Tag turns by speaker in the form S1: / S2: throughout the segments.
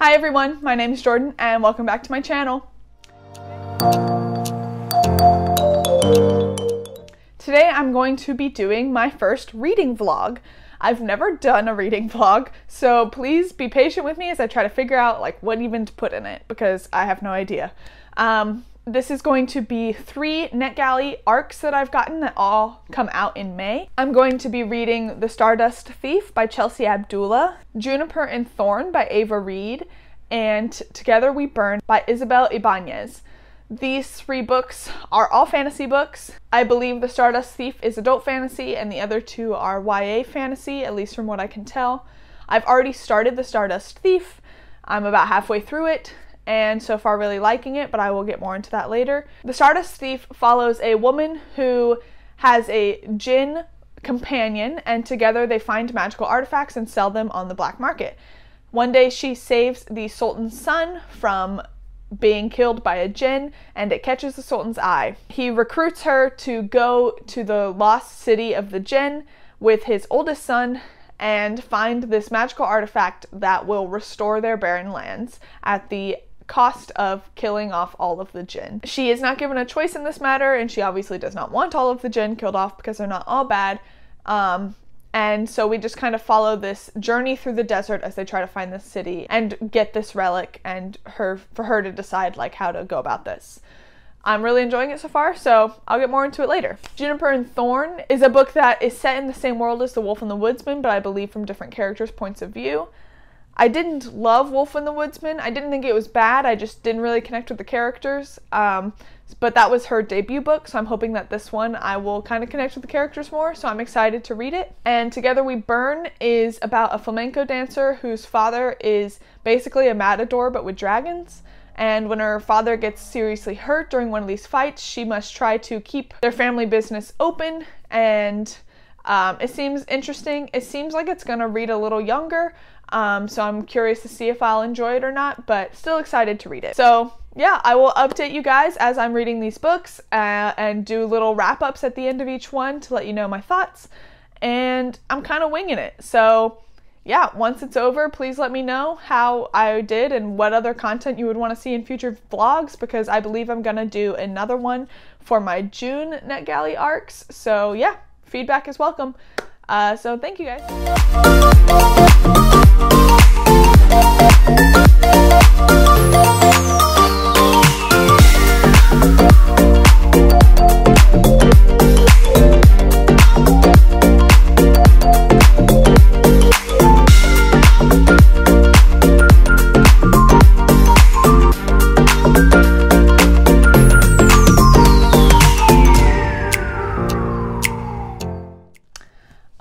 S1: Hi everyone, my name is Jordan and welcome back to my channel. Today I'm going to be doing my first reading vlog. I've never done a reading vlog, so please be patient with me as I try to figure out what even to put in it because I have no idea. This is going to be 3 NetGalley arcs that I've gotten that all come out in May. I'm going to be reading The Stardust Thief by Chelsea Abdullah, Juniper and Thorn by Ava Reed, and Together We Burn by Isabel Ibanez. These 3 books are all fantasy books. I believe The Stardust Thief is adult fantasy and the other 2 are YA fantasy, at least from what I can tell. I've already started The Stardust Thief. I'm about halfway through it, and so far really liking it, but I will get more into that later. The Stardust Thief follows a woman who has a djinn companion, and together they find magical artifacts and sell them on the black market. One day she saves the Sultan's son from being killed by a djinn, and it catches the Sultan's eye. He recruits her to go to the lost city of the djinn with his oldest son and find this magical artifact that will restore their barren lands at the cost of killing off all of the djinn. She is not given a choice in this matter, and she obviously does not want all of the djinn killed off because they're not all bad. And so we just kind of follow this journey through the desert as they try to find this city and get this relic, and for her to decide how to go about this. I'm really enjoying it so far, so I'll get more into it later. Juniper and Thorn is a book that is set in the same world as The Wolf and the Woodsman, but I believe from different characters' points of view. I didn't love Wolf and the Woodsman. I didn't think it was bad. I just didn't really connect with the characters. But that was her debut book, so I'm hoping that this one I will kind of connect with the characters more, so I'm excited to read it. And Together We Burn is about a flamenco dancer whose father is basically a matador but with dragons. And when her father gets seriously hurt during one of these fights, she must try to keep their family business open, and it seems interesting. It seems like it's gonna read a little younger, so I'm curious to see if I'll enjoy it or not, but still excited to read it. So yeah, I will update you guys as I'm reading these books and do little wrap-ups at the end of each one to let you know my thoughts, and I'm kind of winging it. So yeah, once it's over, please let me know how I did and what other content you would want to see in future vlogs, because I believe I'm gonna do another one for my June NetGalley arcs. So yeah, feedback is welcome. So thank you guys.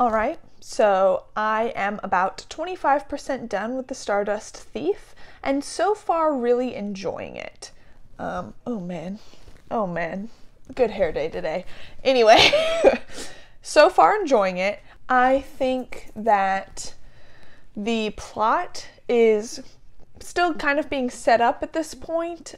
S1: Alright, so I am about 25% done with The Stardust Thief, and so far really enjoying it. Oh man, good hair day today. Anyway, so far enjoying it. I think that the plot is still kind of being set up at this point.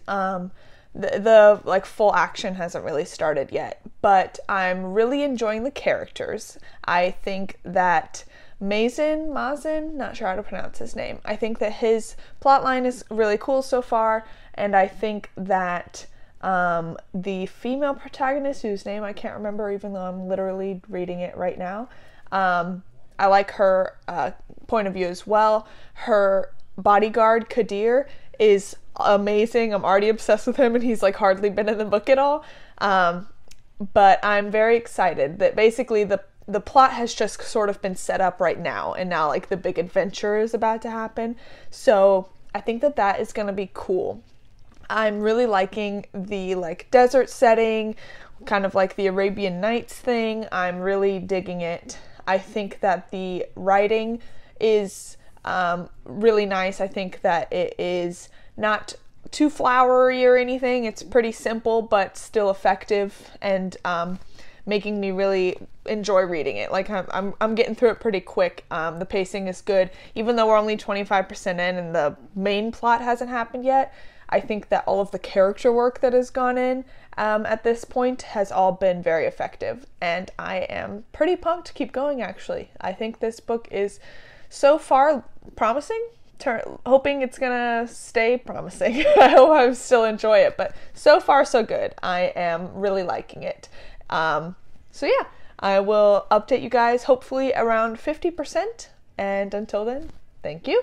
S1: The full action hasn't really started yet, but I'm really enjoying the characters. I think that Mazen, not sure how to pronounce his name. I think that his plotline is really cool so far, and I think that the female protagonist, whose name I can't remember even though I'm literally reading it right now, I like her point of view as well. Her bodyguard, Kadir, is amazing. I'm already obsessed with him, and he's hardly been in the book at all. But I'm very excited that basically the plot has just sort of been set up right now, and now the big adventure is about to happen. So I think that that is going to be cool. I'm really liking the desert setting, kind of the Arabian Nights thing. I'm really digging it. I think that the writing is really nice. I think that it is not too flowery or anything. It's pretty simple but still effective, and making me really enjoy reading it. I'm getting through it pretty quick. The pacing is good, even though we're only 25% in and the main plot hasn't happened yet. I think that all of the character work that has gone in at this point has all been very effective, and I am pretty pumped to keep going, actually. I think this book is so far promising, hoping it's gonna stay promising. I hope I still enjoy it, but so far so good. I am really liking it. So yeah, I will update you guys hopefully around 50%, and until then, thank you.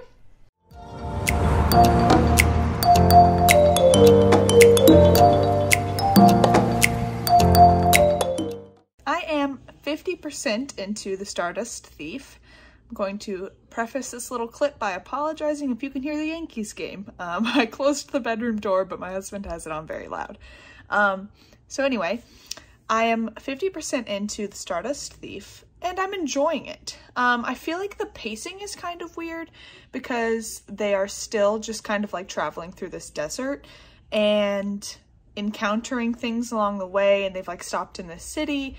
S1: I am 50% into the Stardust Thief. I'm going to preface this little clip by apologizing if you can hear the Yankees game. I closed the bedroom door, but my husband has it on very loud. So anyway, I am 50% into the Stardust Thief, and I'm enjoying it. I feel like the pacing is kind of weird because they are still just kind of like traveling through this desert and encountering things along the way, and they've like stopped in this city.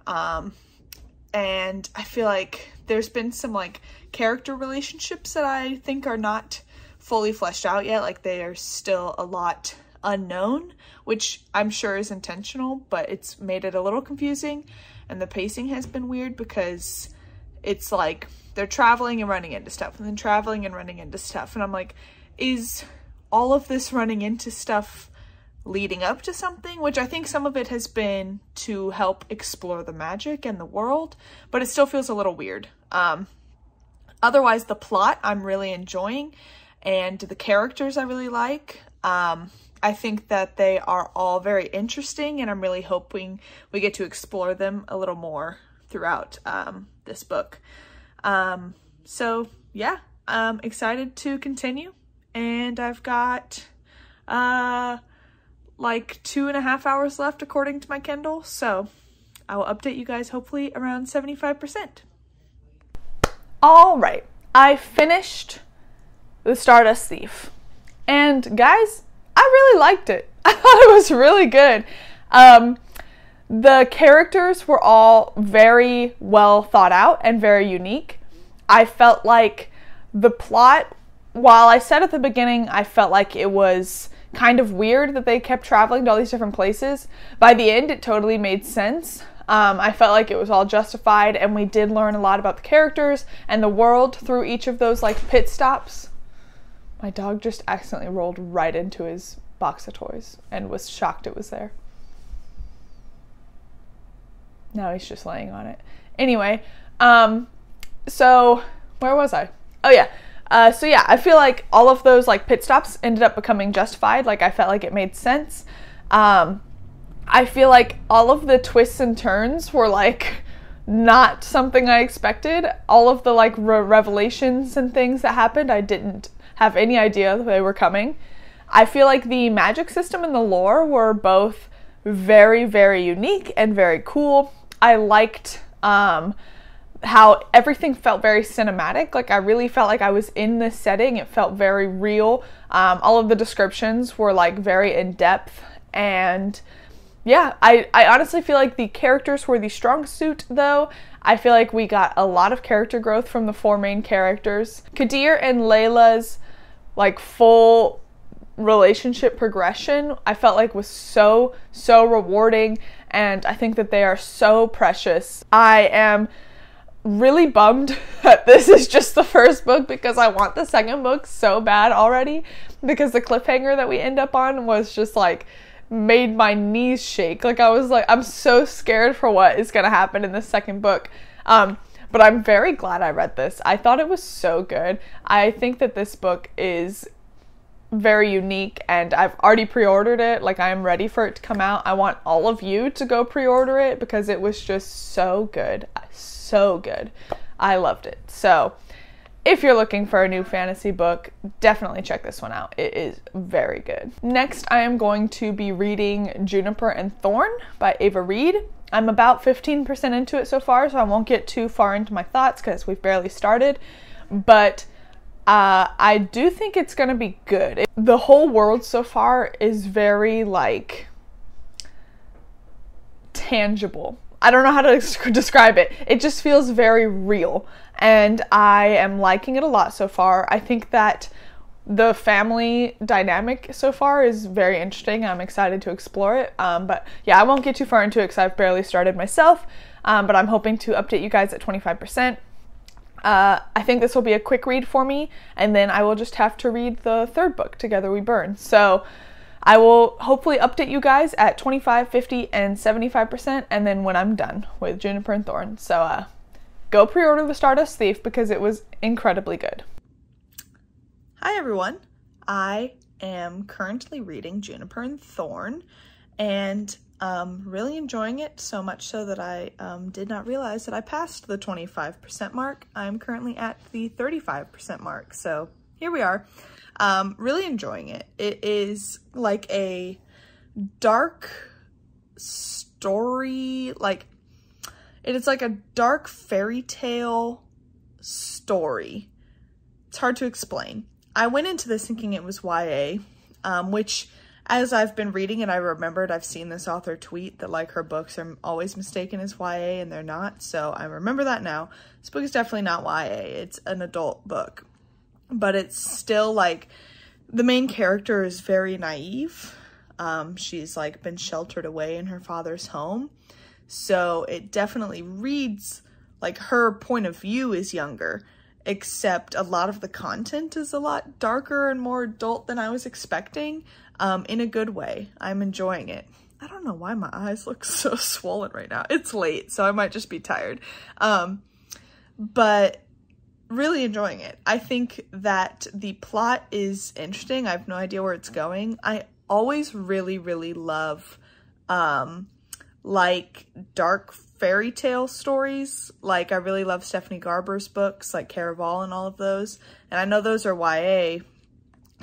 S1: And I feel like there's been some like character relationships that I think are not fully fleshed out yet. Like they are still a lot unknown, which I'm sure is intentional, but it's made it a little confusing. And the pacing has been weird because it's like they're traveling and running into stuff and then traveling and running into stuff. And I'm like, is all of this running into stuff leading up to something? Which I think some of it has been to help explore the magic and the world, but it still feels a little weird. Otherwise, the plot I'm really enjoying, and the characters I really like. I think that they are all very interesting, and I'm really hoping we get to explore them a little more throughout this book. So yeah, I'm excited to continue, and I've got like 2.5 hours left according to my Kindle, so I will update you guys hopefully around 75%. All right, I finished the Stardust Thief, and guys, I really liked it. I thought it was really good. The characters were all very well thought out and very unique. I felt like the plot, while I said at the beginning I felt like it was kind of weird that they kept traveling to all these different places, by the end it totally made sense. I felt like it was all justified, and we did learn a lot about the characters and the world through each of those like pit stops. My dog just accidentally rolled right into his box of toys and was shocked it was there. Now he's just laying on it. Anyway, so where was I? Oh yeah. So yeah, I feel like all of those like pit stops ended up becoming justified. Like I felt like it made sense. I feel like all of the twists and turns were like not something I expected. All of the like revelations and things that happened, I didn't have any idea they were coming. I feel like the magic system and the lore were both very, very unique and very cool. I liked how everything felt very cinematic. Like I really felt like I was in this setting. It felt very real. All of the descriptions were like very in-depth, and yeah, I honestly feel like the characters were the strong suit though. I feel like we got a lot of character growth from the 4 main characters. Kadir and Layla's like full relationship progression I felt like was so rewarding, and I think that they are so precious. I am really bummed that this is just the first book because I want the second book so bad already, because the cliffhanger that we end up on was just like made my knees shake. Like I was like, I'm so scared for what is gonna happen in the second book. But I'm very glad I read this. I thought it was so good. I think that this book is very unique, and I've already pre-ordered it. Like I am ready for it to come out. I want all of you to go pre-order it because it was just so good. So good. I loved it. So if you're looking for a new fantasy book, definitely check this one out. It is very good. Next, I am going to be reading Juniper and Thorn by Ava Reed. I'm about 15% into it so far, so I won't get too far into my thoughts because we've barely started, but I do think it's gonna be good. The whole world so far is very like tangible. I don't know how to describe it. It just feels very real, and I am liking it a lot so far. I think that the family dynamic so far is very interesting. I'm excited to explore it. But yeah, I won't get too far into it because I've barely started myself, but I'm hoping to update you guys at 25%. I think this will be a quick read for me, and then I will just have to read the third book, Together We Burn. So I will hopefully update you guys at 25, 50, and 75%, and then when I'm done with Juniper and Thorn. So go pre-order the Stardust Thief because it was incredibly good. Hi everyone, I am currently reading Juniper and Thorn, and really enjoying it, so much so that I did not realize that I passed the 25% mark. I'm currently at the 35% mark, so here we are. Really enjoying it. It is like a dark story, it is like a dark fairy tale story. It's hard to explain. I went into this thinking it was YA, which as I've been reading it, I remembered I've seen this author tweet that like her books are always mistaken as YA and they're not. So I remember that now. This book is definitely not YA. It's an adult book, but it's still like the main character is very naive. She's like been sheltered away in her father's home. So it definitely reads like her point of view is younger, except a lot of the content is a lot darker and more adult than I was expecting, in a good way. I'm enjoying it. I don't know why my eyes look so swollen right now. It's late, so I might just be tired. But really enjoying it. I think that the plot is interesting. I have no idea where it's going. I always really, really love, like dark fairy tale stories. Like I really love Stephanie Garber's books, like Caraval and all of those. And I know those are YA,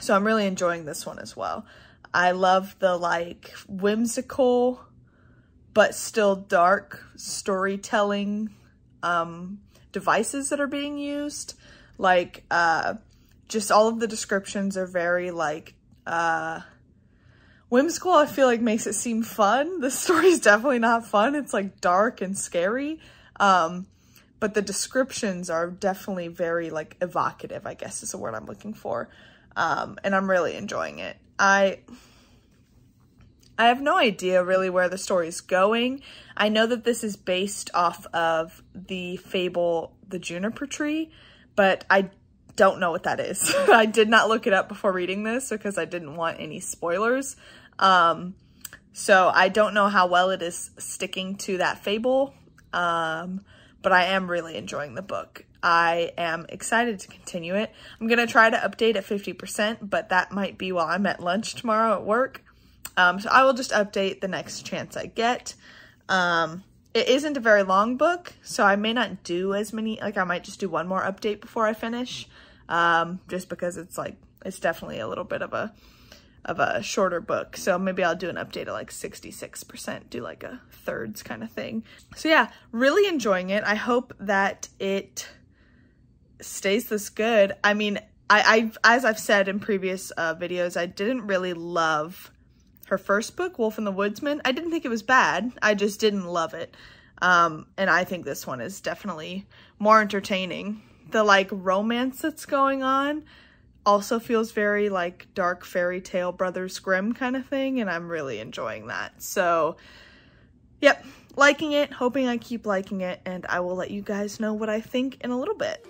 S1: so I'm really enjoying this one as well. I love the like whimsical, but still dark storytelling, devices that are being used. Like, just all of the descriptions are very like, whimsical. I feel like makes it seem fun. The story's definitely not fun. It's like dark and scary. But the descriptions are definitely very like evocative, I guess is the word I'm looking for. And I'm really enjoying it. I have no idea really where the story's going. I know that this is based off of the fable, The Juniper Tree, but I don't know what that is. I did not look it up before reading this because I didn't want any spoilers. So I don't know how well it is sticking to that fable, but I am really enjoying the book. I am excited to continue it. I'm going to try to update at 50%, but that might be while I'm at lunch tomorrow at work. So I will just update the next chance I get. It isn't a very long book, so I may not do as many, like I might just do one more update before I finish, just because it's like, it's definitely a little bit of a shorter book. So maybe I'll do an update at like 66%, do like a thirds kind of thing. So yeah, really enjoying it. I hope that it stays this good. I mean, as I've said in previous videos, I didn't really love her first book, Wolf and the Woodsman. I didn't think it was bad. I just didn't love it. And I think this one is definitely more entertaining. The like romance that's going on also feels very like dark fairy tale Brothers Grimm kind of thing, and I'm really enjoying that. So yep, liking it, hoping I keep liking it, and I will let you guys know what I think in a little bit.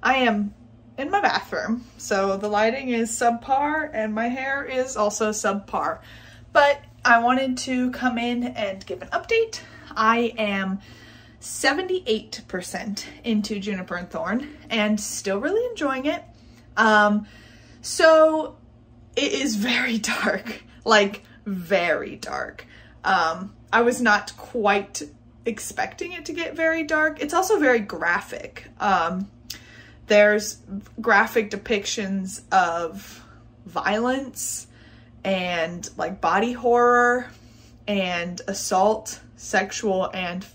S1: I am in my bathroom, so the lighting is subpar and my hair is also subpar, but I wanted to come in and give an update. I am 78% into Juniper and Thorn and still really enjoying it. So it is very dark, like very dark. I was not quite expecting it to get very dark. It's also very graphic. There's graphic depictions of violence and like body horror and assault, sexual and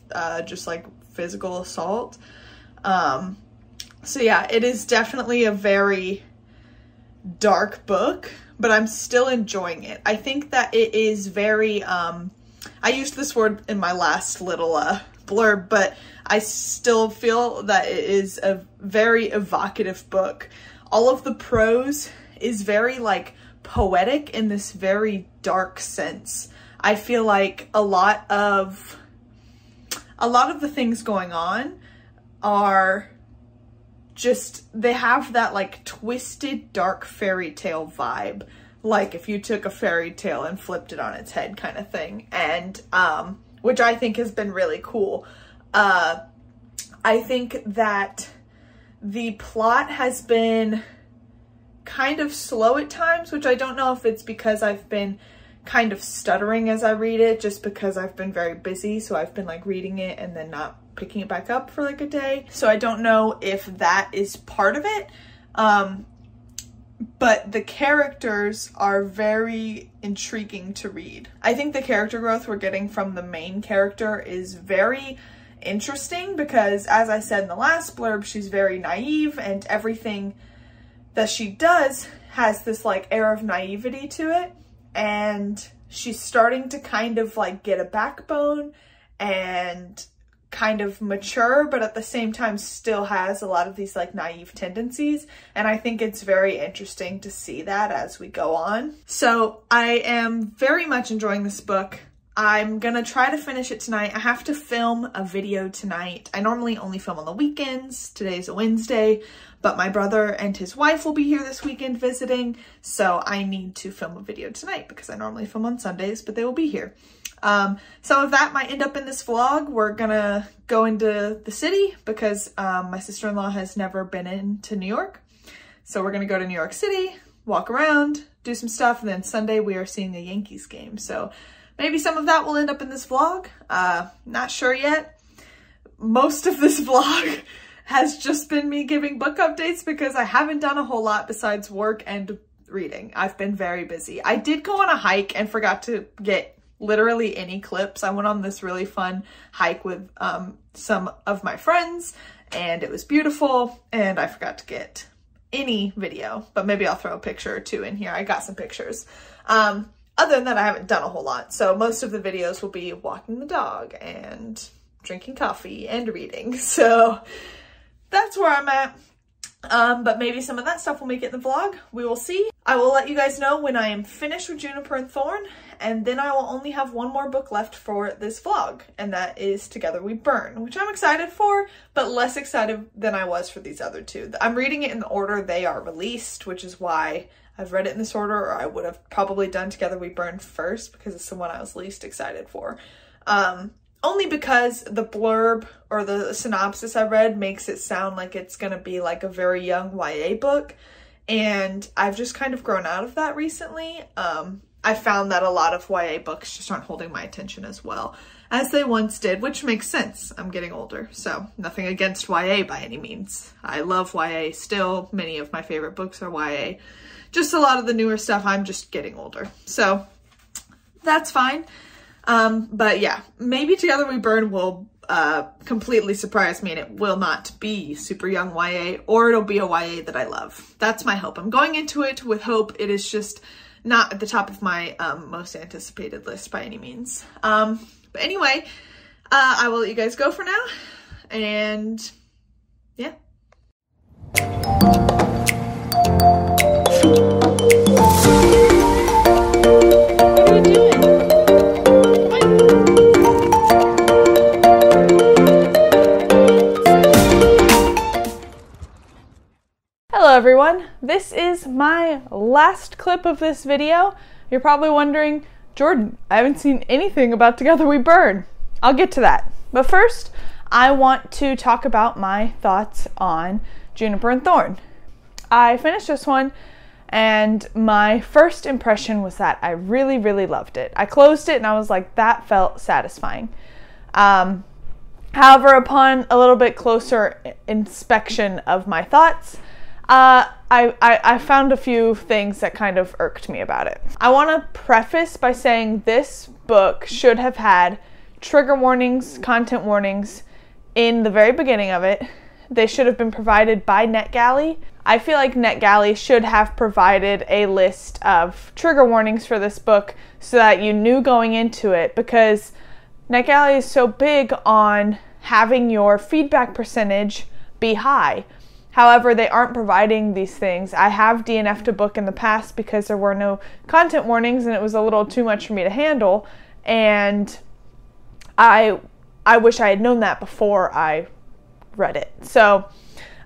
S1: just like physical assault. So yeah, it is definitely a very dark book, but I'm still enjoying it. I think that it is very, I used this word in my last little blurb, but I still feel that it is a very evocative book. All of the prose is very like poetic in this very dark sense. I feel like a lot of the things going on are just, they have that like twisted dark fairy tale vibe, like if you took a fairy tale and flipped it on its head kind of thing, and which I think has been really cool. I think that the plot has been kind of slow at times, which I don't know if it's because I've been kind of stuttering as I read it, just because I've been very busy, so I've been like reading it and then not picking it back up for like a day. So I don't know if that is part of it. But the characters are very intriguing to read. I think the character growth we're getting from the main character is very interesting because, as I said in the last blurb, she's very naive and everything that she does has this like air of naivety to it. And she's starting to kind of like get a backbone and kind of mature, but at the same time still has a lot of these like naive tendencies. And I think it's very interesting to see that as we go on. So I am very much enjoying this book. I'm gonna try to finish it tonight. I have to film a video tonight. I normally only film on the weekends. Today's a Wednesday, but my brother and his wife will be here this weekend visiting. So I need to film a video tonight because I normally film on Sundays, but they will be here. Some of that might end up in this vlog. We're gonna go into the city because my sister-in-law has never been into New York. So we're gonna go to New York City, walk around, do some stuff, and then Sunday we are seeing a Yankees game. So maybe some of that will end up in this vlog. Not sure yet. Most of this vlog has just been me giving book updates because I haven't done a whole lot besides work and reading. I've been very busy. I did go on a hike and forgot to get literally any clips. I went on this really fun hike with some of my friends and it was beautiful and I forgot to get any video, but maybe I'll throw a picture or two in here. I got some pictures. Other than that, I haven't done a whole lot. So most of the videos will be walking the dog and drinking coffee and reading. So that's where I'm at. But maybe some of that stuff will make it in the vlog. We will see. I will let you guys know when I am finished with Juniper and Thorn, and then I will only have one more book left for this vlog, and that is Together We Burn, which I'm excited for, but less excited than I was for these other two. I'm reading it in the order they are released, which is why I've read it in this order, or I would have probably done Together We Burn first because it's the one I was least excited for. Only because the blurb or the synopsis I read makes it sound like it's going to be like a very young YA book. And I've just kind of grown out of that recently. I found that a lot of YA books just aren't holding my attention as well as they once did, which makes sense. I'm getting older, so nothing against YA by any means. I love YA still. Many of my favorite books are YA. Just a lot of the newer stuff, I'm just getting older. So that's fine. But yeah, maybe Together We Burn will completely surprise me and it will not be super young YA, or it'll be a YA that I love. That's my hope. I'm going into it with hope. It is just not at the top of my most anticipated list by any means. But anyway, I will let you guys go for now, and yeah. What are you doing? Hello everyone, this is my last clip of this video. You're probably wondering, Jordan, I haven't seen anything about Together We Burn. I'll get to that. But first, I want to talk about my thoughts on Juniper and Thorn. I finished this one and my first impression was that I really, really loved it. I closed it and I was like, that felt satisfying. However, upon a little bit closer inspection of my thoughts, I found a few things that kind of irked me about it. I want to preface by saying this book should have had trigger warnings, content warnings in the very beginning of it. They should have been provided by NetGalley. I feel like NetGalley should have provided a list of trigger warnings for this book so that you knew going into it, because NetGalley is so big on having your feedback percentage be high. However, they aren't providing these things. I have DNF'd a book in the past because there were no content warnings and it was a little too much for me to handle, and I wish I had known that before I read it. So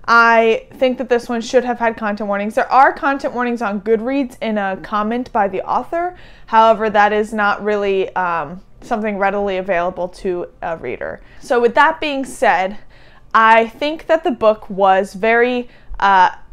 S1: I think that this one should have had content warnings. There are content warnings on Goodreads in a comment by the author. However, that is not really something readily available to a reader. So with that being said, I think that the book was very,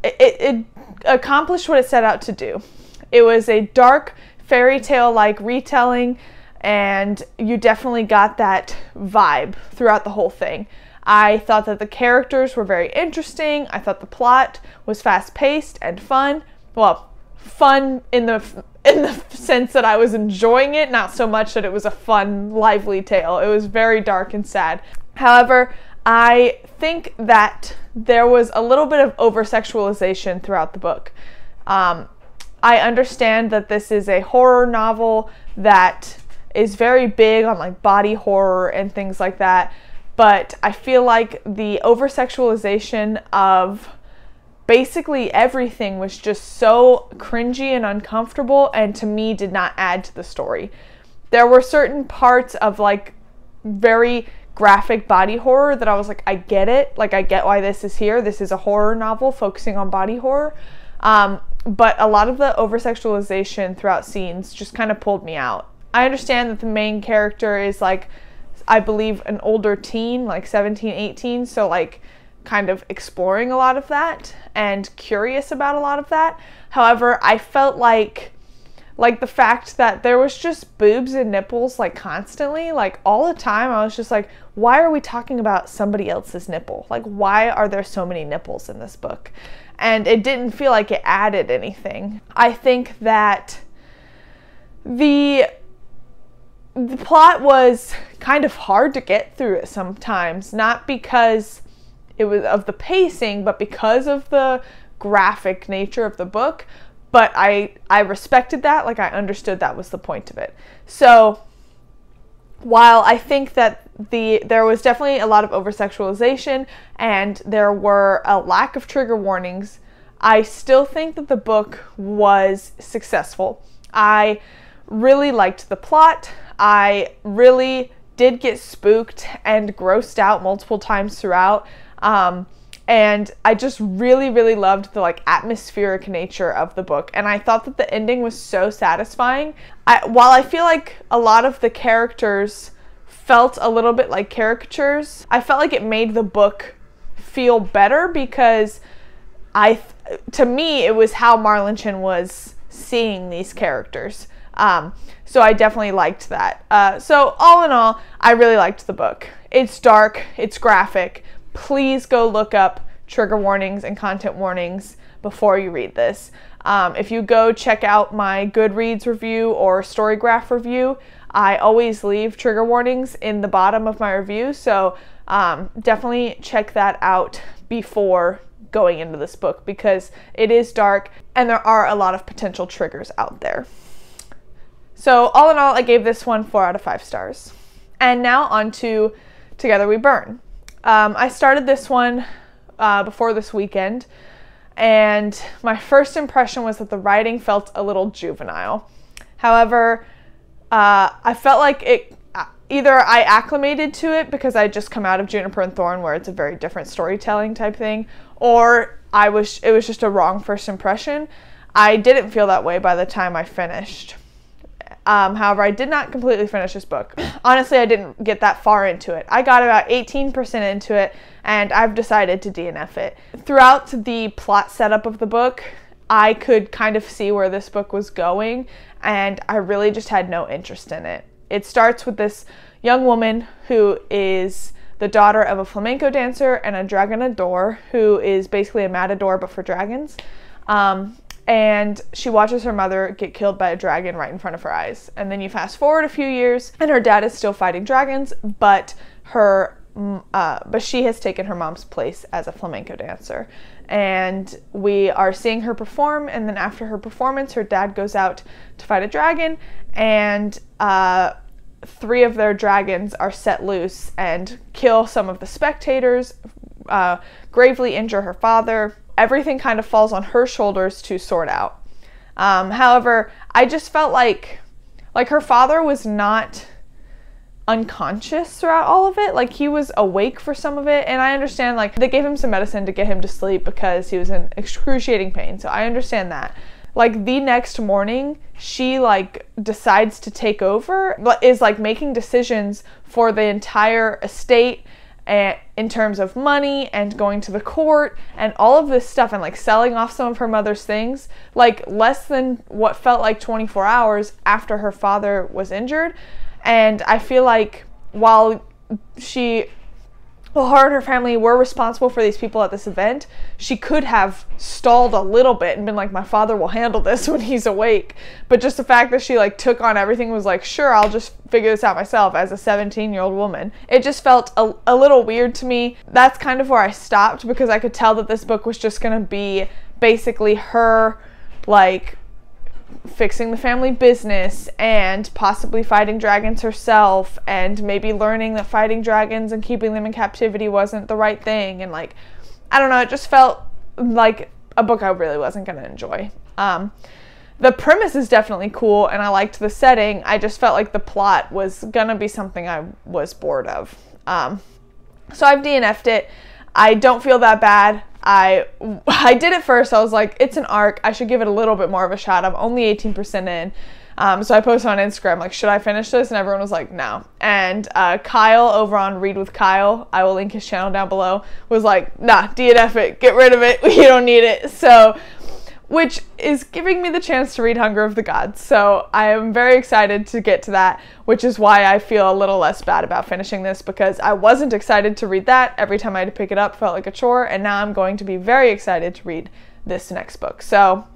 S1: it accomplished what it set out to do. It was a dark fairy tale-like retelling, and you definitely got that vibe throughout the whole thing. I thought that the characters were very interesting. I thought the plot was fast-paced and fun. Well, fun in the sense that I was enjoying it, not so much that it was a fun, lively tale. It was very dark and sad. However, I think that there was a little bit of over-sexualization throughout the book. I understand that this is a horror novel that is very big on like body horror and things like that, but I feel like the over-sexualization of basically everything was just so cringy and uncomfortable, and to me did not add to the story. There were certain parts of like very graphic body horror that I was like, I get it. Like, I get why this is here. This is a horror novel focusing on body horror. But a lot of the over-sexualization throughout scenes just kind of pulled me out. I understand that the main character is like, I believe, an older teen, like 17, 18. So like kind of exploring a lot of that and curious about a lot of that. However, I felt like the fact that there was just boobs and nipples like constantly, like all the time, I was just like, why are we talking about somebody else's nipple? Like, why are there so many nipples in this book? And it didn't feel like it added anything. I think that the plot was kind of hard to get through it sometimes, not because it was of the pacing, but because of the graphic nature of the book. But I respected that, like I understood that was the point of it. So while I think that there was definitely a lot of over-sexualization and there were a lack of trigger warnings, I still think that the book was successful. I really liked the plot. I really did get spooked and grossed out multiple times throughout. And I just really, really loved the like atmospheric nature of the book. And I thought that the ending was so satisfying. While I feel like a lot of the characters felt a little bit like caricatures, I felt like it made the book feel better because to me, it was how Marlon Chin was seeing these characters. So I definitely liked that. So all in all, I really liked the book. It's dark, it's graphic. Please go look up trigger warnings and content warnings before you read this. If you go check out my Goodreads review or StoryGraph review, I always leave trigger warnings in the bottom of my review, so definitely check that out before going into this book because it is dark and there are a lot of potential triggers out there. So all in all, I gave this one 4 out of 5 stars. And now on to Together We Burn. I started this one before this weekend, and my first impression was that the writing felt a little juvenile. However, I felt like either I acclimated to it because I just come out of Juniper and Thorn where it's a very different storytelling type thing, or it was just a wrong first impression. I didn't feel that way by the time I finished. However, I did not completely finish this book. Honestly, I didn't get that far into it. I got about 18% into it, and I've decided to DNF it. Throughout the plot setup of the book, I could kind of see where this book was going, and I really just had no interest in it. It starts with this young woman who is the daughter of a flamenco dancer and a dragonador, who is basically a matador but for dragons. And she watches her mother get killed by a dragon right in front of her eyes. And then you fast forward a few years, and her dad is still fighting dragons, but she has taken her mom's place as a flamenco dancer. And we are seeing her perform, and then after her performance, her dad goes out to fight a dragon, and 3 of their dragons are set loose and kill some of the spectators, gravely injure her father. Everything kind of falls on her shoulders to sort out. However, I just felt like her father was not unconscious throughout all of it. Like, he was awake for some of it, and I understand, like, they gave him some medicine to get him to sleep because he was in excruciating pain, so I understand that. Like, the next morning, she, like, decides to take over, is, like, making decisions for the entire estate, and in terms of money and going to the court and all of this stuff, and like selling off some of her mother's things, like less than what felt like 24 hours after her father was injured. And I feel like while her and her family were responsible for these people at this event, she could have stalled a little bit and been like, my father will handle this when he's awake. But just the fact that she like took on everything, was like, sure, I'll just figure this out myself as a 17-year-old woman. It just felt a little weird to me. That's kind of where I stopped, because I could tell that this book was just going to be basically her like fixing the family business and possibly fighting dragons herself, and maybe learning that fighting dragons and keeping them in captivity wasn't the right thing. And like, I don't know, it just felt like a book I really wasn't going to enjoy. The premise is definitely cool, and I liked the setting. I just felt like the plot was going to be something I was bored of. So I've DNF'd it. I don't feel that bad. I did it first. I was like, it's an arc. I should give it a little bit more of a shot. I'm only 18% in. So I posted on Instagram, like, should I finish this? And everyone was like, no. And Kyle over on Read with Kyle, I will link his channel down below, was like, nah, DNF it. Get rid of it. You don't need it. So, which is giving me the chance to read Hunger of the Gods. So I am very excited to get to that, which is why I feel a little less bad about finishing this, because I wasn't excited to read that. Every time I had to pick it up, felt like a chore, and now I'm going to be very excited to read this next book. So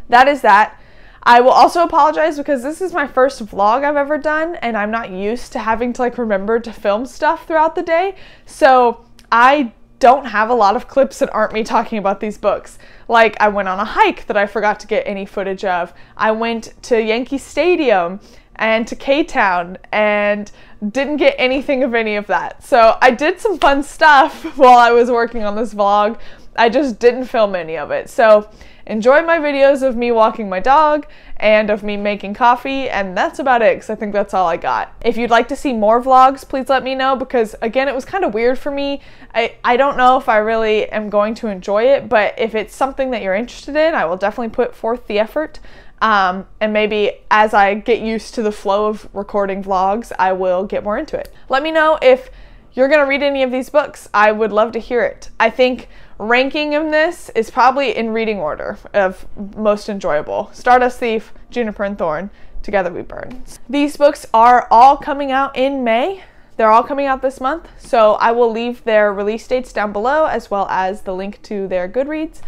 S1: that is that. I will also apologize because this is my first vlog I've ever done, and I'm not used to having to like remember to film stuff throughout the day. So I don't have a lot of clips that aren't me talking about these books. Like, I went on a hike that I forgot to get any footage of. I went to Yankee Stadium and to K-Town and didn't get anything of any of that. So I did some fun stuff while I was working on this vlog. I just didn't film any of it. So enjoy my videos of me walking my dog and of me making coffee, and that's about it, because I think that's all I got. If you'd like to see more vlogs, please let me know, because again, it was kind of weird for me. I don't know if I really am going to enjoy it, but if it's something that you're interested in, I will definitely put forth the effort. And maybe as I get used to the flow of recording vlogs, I will get more into it. Let me know if you're gonna read any of these books. I would love to hear it. I think ranking of this is probably in reading order of most enjoyable. Stardust Thief, Juniper and Thorn, Together We Burn. These books are all coming out in May. They're all coming out this month, so I will leave their release dates down below, as well as the link to their Goodreads,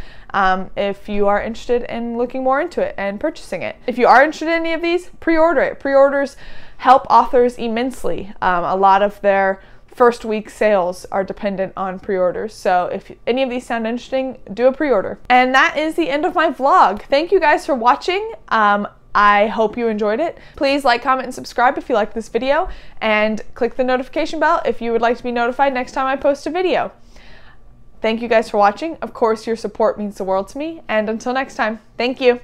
S1: if you are interested in looking more into it and purchasing it. If you are interested in any of these, pre-order it. Pre-orders help authors immensely. A lot of their first week sales are dependent on pre-orders. So if any of these sound interesting, do a pre-order. And that is the end of my vlog. Thank you guys for watching. I hope you enjoyed it. Please like, comment, and subscribe if you liked this video, and click the notification bell if you would like to be notified next time I post a video. Thank you guys for watching. Of course, your support means the world to me, and until next time, thank you.